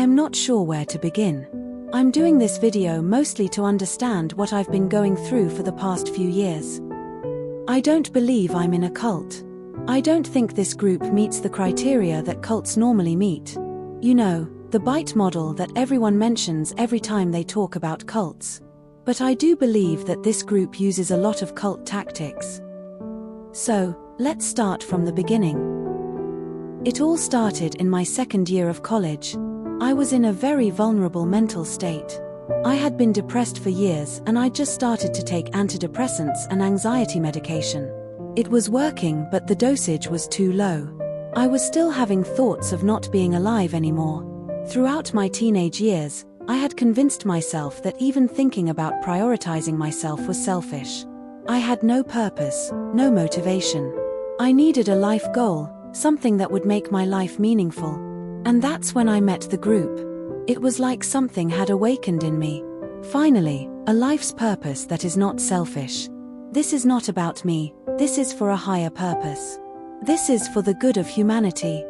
I'm not sure where to begin. I'm doing this video mostly to understand what I've been going through for the past few years. I don't believe I'm in a cult. I don't think this group meets the criteria that cults normally meet. You know, the bite model that everyone mentions every time they talk about cults. But I do believe that this group uses a lot of cult tactics. So, let's start from the beginning. It all started in my second year of college. I was in a very vulnerable mental state. I had been depressed for years and I just started to take antidepressants and anxiety medication. It was working, but the dosage was too low. I was still having thoughts of not being alive anymore. Throughout my teenage years, I had convinced myself that even thinking about prioritizing myself was selfish. I had no purpose, no motivation. I needed a life goal, something that would make my life meaningful. And that's when I met the group. It was like something had awakened in me. Finally, a life's purpose that is not selfish. This is not about me, this is for a higher purpose. This is for the good of humanity.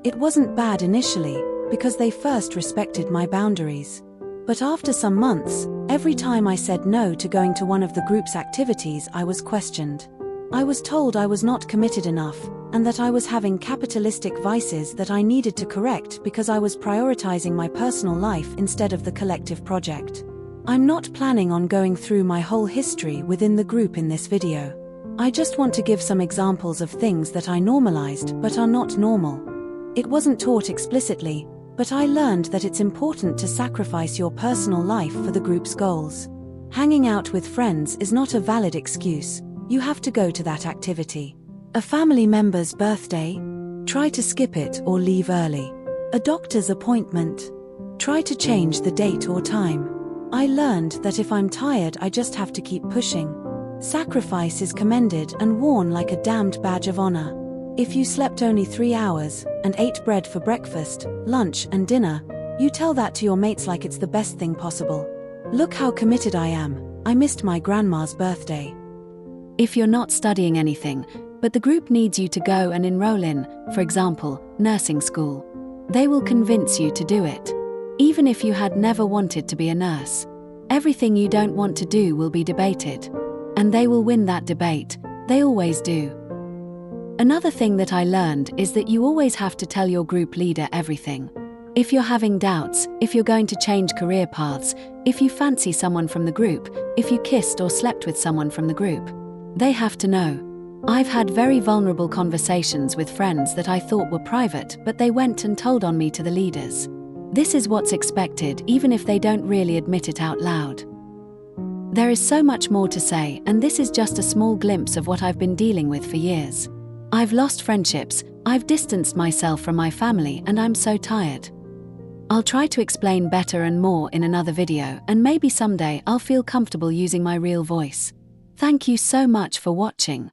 It wasn't bad initially, because they first respected my boundaries. But after some months, every time I said no to going to one of the group's activities, I was questioned. I was told I was not committed enough, and that I was having capitalistic vices that I needed to correct because I was prioritizing my personal life instead of the collective project. I'm not planning on going through my whole history within the group in this video. I just want to give some examples of things that I normalized but are not normal. It wasn't taught explicitly, but I learned that it's important to sacrifice your personal life for the group's goals. Hanging out with friends is not a valid excuse. You have to go to that activity. A family member's birthday? Try to skip it or leave early. A doctor's appointment? Try to change the date or time. I learned that if I'm tired, I just have to keep pushing. Sacrifice is commended and worn like a damned badge of honor. If you slept only 3 hours and ate bread for breakfast, lunch, and dinner, you tell that to your mates like it's the best thing possible. Look how committed I am. I missed my grandma's birthday. If you're not studying anything, but the group needs you to go and enroll in, for example, nursing school, they will convince you to do it. Even if you had never wanted to be a nurse, everything you don't want to do will be debated. And they will win that debate. They always do. Another thing that I learned is that you always have to tell your group leader everything. If you're having doubts, if you're going to change career paths, if you fancy someone from the group, if you kissed or slept with someone from the group, they have to know. I've had very vulnerable conversations with friends that I thought were private, but they went and told on me to the leaders. This is what's expected, even if they don't really admit it out loud. There is so much more to say, and this is just a small glimpse of what I've been dealing with for years. I've lost friendships, I've distanced myself from my family, and I'm so tired. I'll try to explain better and more in another video, and maybe someday I'll feel comfortable using my real voice. Thank you so much for watching.